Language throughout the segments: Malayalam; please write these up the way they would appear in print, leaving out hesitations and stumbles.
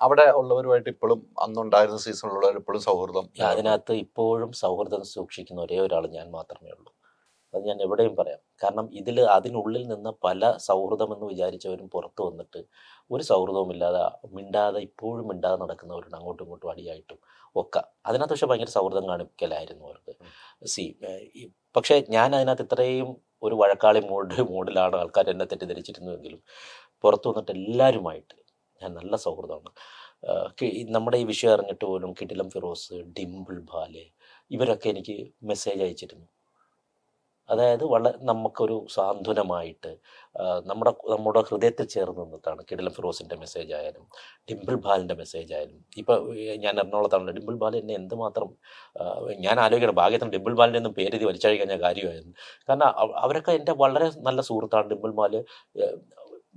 അവിടെ ഉള്ളവരുമായിട്ട് ഇപ്പോഴും അന്നുണ്ടായിരുന്ന സീസണിലുള്ളവർ ഇപ്പോഴും സൗഹൃദം? അതിനകത്ത് ഇപ്പോഴും സൗഹൃദം സൂക്ഷിക്കുന്ന ഒരേ ഒരാൾ ഞാൻ മാത്രമേ ഉള്ളൂ. അത് ഞാൻ എവിടെയും പറയാം. കാരണം അതിനുള്ളിൽ നിന്ന് പല സൗഹൃദമെന്ന് വിചാരിച്ചവരും പുറത്ത് വന്നിട്ട് ഒരു സൗഹൃദവുമില്ലാതെ ഇപ്പോഴും മിണ്ടാതെ നടക്കുന്നവരുണ്ട്, അങ്ങോട്ടും ഇങ്ങോട്ടും അടിയായിട്ടും ഒക്കെ. അതിനകത്ത് പക്ഷേ ഭയങ്കര സൗഹൃദം കാണിക്കലായിരുന്നു അവർക്ക്. പക്ഷേ ഞാൻ അതിനകത്ത് ഇത്രയും ഒരു വഴക്കാളി മൂഡിലാണ് ആൾക്കാർ എന്നെ തെറ്റിദ്ധരിച്ചിരുന്നുവെങ്കിലും പുറത്തു വന്നിട്ട് എല്ലാവരുമായിട്ട് ഞാൻ നല്ല സൗഹൃദമാണ്. നമ്മുടെ ഈ വിഷയം അറിഞ്ഞിട്ട് പോലും കിടിലം ഫിറോസ്, ഡിംപിൾ ബാലെ ഇവരൊക്കെ എനിക്ക് മെസ്സേജ് അയച്ചിരുന്നു. അതായത് നമുക്കൊരു സാന്ത്വനമായിട്ട് നമ്മുടെ ഹൃദയത്തിൽ ചേർന്ന് നിന്നിട്ടാണ് കിടിലം ഫിറോസിൻ്റെ മെസ്സേജ് ആയാലും ഡിംപിൾ ബാലിൻ്റെ മെസ്സേജ് ആയാലും. ഇപ്പോൾ ഞാൻ എറണാകുളത്താണ്. ഡിംപിൾ ബാൽ എന്നെ എന്തുമാത്രം ഞാൻ ആലോചിക്കണം, ഭാഗ്യത്തിന് ഡിംപിൾ ബാലിൻ്റെ ഒന്നും പേരെഴുതി വലിച്ചഴിക്കാൻ ഞാൻ കാര്യമായിരുന്നു. കാരണം അവരൊക്കെ എൻ്റെ വളരെ നല്ല സുഹൃത്താണ്. ഡിംപിൾ ബാൽ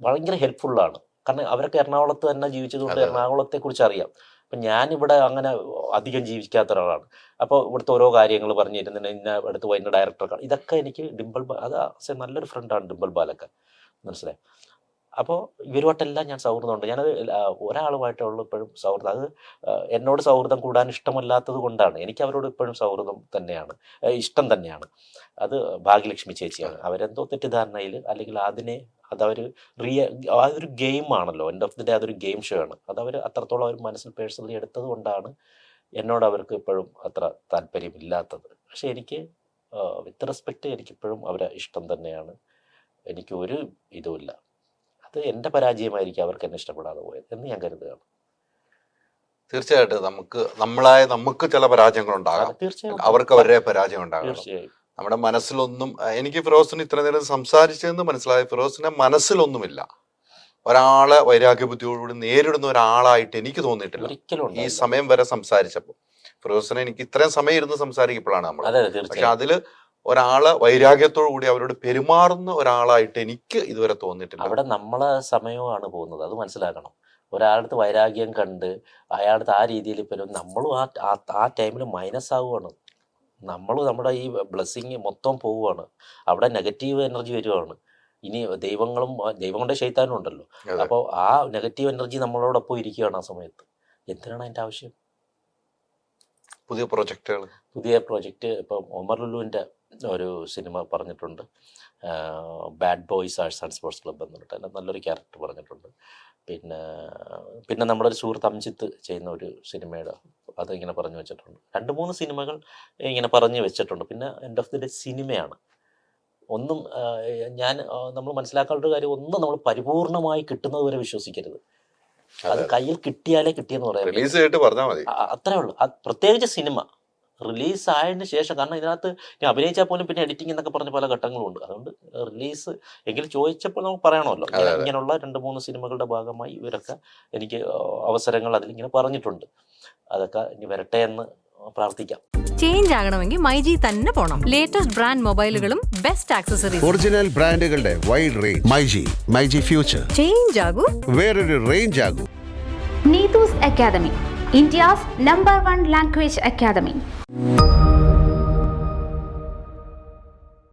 ഭയങ്കര ഹെൽപ്ഫുള്ളാണ്. കാരണം അവരൊക്കെ എറണാകുളത്ത് തന്നെ ജീവിച്ചതുകൊണ്ട് എറണാകുളത്തെക്കുറിച്ച് അറിയാം. അപ്പം ഞാനിവിടെ അങ്ങനെ അധികം ജീവിക്കാത്ത ഒരാളാണ്. അപ്പോൾ ഇവിടുത്തെ ഓരോ കാര്യങ്ങൾ പറഞ്ഞിരുന്നതിന് ഇന്ന അടുത്ത് പോയി ഡയറക്ടർ ഇതൊക്കെ എനിക്ക് ഡിംപിൾ ബാൽ അത് നല്ലൊരു ഫ്രണ്ടാണ് ഡിംപിൾ ബാലൊക്കെ, മനസ്സിലായി. അപ്പോൾ ഇവരുമായിട്ടെല്ലാം ഞാൻ സൗഹൃദമുണ്ട്. ഞാനത് ഒരാളുമായിട്ടുള്ള ഇപ്പോഴും സൗഹൃദം. അത് എന്നോട് സൗഹൃദം കൂടാൻ ഇഷ്ടമല്ലാത്തത് കൊണ്ടാണ്. എനിക്ക് അവരോട് ഇപ്പോഴും സൗഹൃദം തന്നെയാണ്, ഇഷ്ടം തന്നെയാണ്. അത് ഭാഗ്യലക്ഷ്മി ചേച്ചിയാണ്. അവരെന്തോ തെറ്റിദ്ധാരണയിൽ അല്ലെങ്കിൽ അതൊരു ഗെയിമാണല്ലോ, എൻഡ് ഓഫ് ദി ഡേ അതൊരു ഗെയിം ഷോ ആണ്. അതവർ അത്രത്തോളം അവർ മനസ്സിൽ പേഴ്സണലി എടുത്തത് കൊണ്ടാണ് എന്നോട് അവർക്ക് ഇപ്പോഴും അത്ര താല്പര്യമില്ലാത്തത്. പക്ഷേ എനിക്ക് വിത്ത് റെസ്പെക്റ്റ് എനിക്കിപ്പോഴും അവരെ ഇഷ്ടം തന്നെയാണ്. എനിക്ക് ഒരു ഇതുമില്ല. അത് എൻ്റെ പരാജയമായിരിക്കും അവർക്ക് എന്നെ ഇഷ്ടപ്പെടാതെ പോയത് എന്ന് ഞാൻ കരുതുകയാണ്. തീർച്ചയായിട്ടും നമുക്ക് ചില പരാജയങ്ങളുണ്ടാകാം, അവർക്ക് അവരുടെ പരാജയം ഉണ്ടാകാം. തീർച്ചയായും നമ്മുടെ മനസ്സിലൊന്നും, എനിക്ക് ഫിറോസിന് ഇത്ര നേരം സംസാരിച്ചതെന്ന് മനസ്സിലായ ഫിറോസിന്റെ മനസ്സിലൊന്നുമില്ല ഒരാളെ വൈരാഗ്യബുദ്ധിയോടുകൂടി നേരിടുന്ന ഒരാളായിട്ട് എനിക്ക് തോന്നിയിട്ടില്ല ഒരിക്കലും. ഈ സമയം വരെ സംസാരിച്ചപ്പോൾ ഫിറോസിനെ എനിക്ക് ഇത്രയും സമയം ഇരുന്ന് സംസാരിക്കപ്പോഴാണ് നമ്മൾ. പക്ഷെ അതില് ഒരാളെ വൈരാഗ്യത്തോടു കൂടി അവരോട് പെരുമാറുന്ന ഒരാളായിട്ട് എനിക്ക് ഇതുവരെ തോന്നിയിട്ടില്ല. അവിടെ നമ്മളെ സമയമാണ് പോകുന്നത്, അത് മനസ്സിലാക്കണം. ഒരാളുടെ വൈരാഗ്യം കണ്ട് അയാളുടെ ആ രീതിയിൽ ഇപ്പം നമ്മളും ആ ടൈമിൽ മൈനസ് ആവുകയാണ്. നമ്മുടെ ഈ ബ്ലെസ്സിങ് മൊത്തം പോവുകയാണ്. അവിടെ നെഗറ്റീവ് എനർജി വരുവാണ്. ഇനി ദൈവങ്ങളുടെ ശൈത്താനും ഉണ്ടല്ലോ. അപ്പോൾ ആ നെഗറ്റീവ് എനർജി നമ്മളോടൊപ്പം ഇരിക്കുകയാണ് ആ സമയത്ത്. എന്തിനാണ് അതിൻ്റെ ആവശ്യം? പുതിയ പ്രോജക്റ്റ് ഇപ്പം ഒമർ ലുലുവിൻ്റെ ഒരു സിനിമ പറഞ്ഞിട്ടുണ്ട്, bad boys arts and sports club എന്ന് പറഞ്ഞിട്ട്. അതിൻ്റെ നല്ലൊരു ക്യാരക്ടർ പറഞ്ഞിട്ടുണ്ട്. പിന്നെ നമ്മുടെ ഒരു സുഹൃത്ത് അംജിത്ത് ചെയ്യുന്ന ഒരു സിനിമയുടെ അത് ഇങ്ങനെ പറഞ്ഞു വെച്ചിട്ടുണ്ട്. 2-3 സിനിമകൾ ഇങ്ങനെ പറഞ്ഞു വെച്ചിട്ടുണ്ട്. പിന്നെ എൻഡ് ഓഫ് ദി ഡേ സിനിമയാണ്. നമ്മൾ മനസ്സിലാക്കാനുള്ള കാര്യം, ഒന്നും നമ്മൾ പരിപൂർണമായി കിട്ടുന്നത് വരെ വിശ്വസിക്കരുത്. അത് കയ്യിൽ കിട്ടിയാലേ കിട്ടിയെന്ന് പറയാം. അത്രേ ഉള്ളൂ. പ്രത്യേകിച്ച് സിനിമ റിലീസ് ആയതിന് ശേഷം. കാരണം ഇതിനകത്ത് ഞാൻ അഭിനയിച്ചാൽ പോലും പിന്നെ എഡിറ്റിംഗ് എന്നൊക്കെ പറഞ്ഞ പല ഘട്ടങ്ങളുണ്ട്. അതുകൊണ്ട് റിലീസ് എങ്കിലും ചോദിച്ചപ്പോൾ നമുക്ക് പറയണമല്ലോ, ഇങ്ങനെയുള്ള 2-3 സിനിമകളുടെ ഭാഗമായി ഇവരൊക്കെ എനിക്ക് അവസരങ്ങൾ അതിലിങ്ങനെ പറഞ്ഞിട്ടുണ്ട്. അതൊക്കെ ഇനി വരട്ടെ എന്ന് പ്രാർത്ഥിക്കാം. ചേഞ്ച് ആകണമെങ്കിൽ മൈജി തന്നെ പോണം. ലേറ്റസ്റ്റ് ബ്രാൻഡ് മൊബൈലുകളും ബെസ്റ്റ് ആക്സസറീസ്, ഒറിജിനൽ ബ്രാൻഡുകളുടെ wide range. MyG future. Change ആകൂ, വേറൊരു റേഞ്ച് ആകൂ. Neetu's Academy, India's #1 language academy.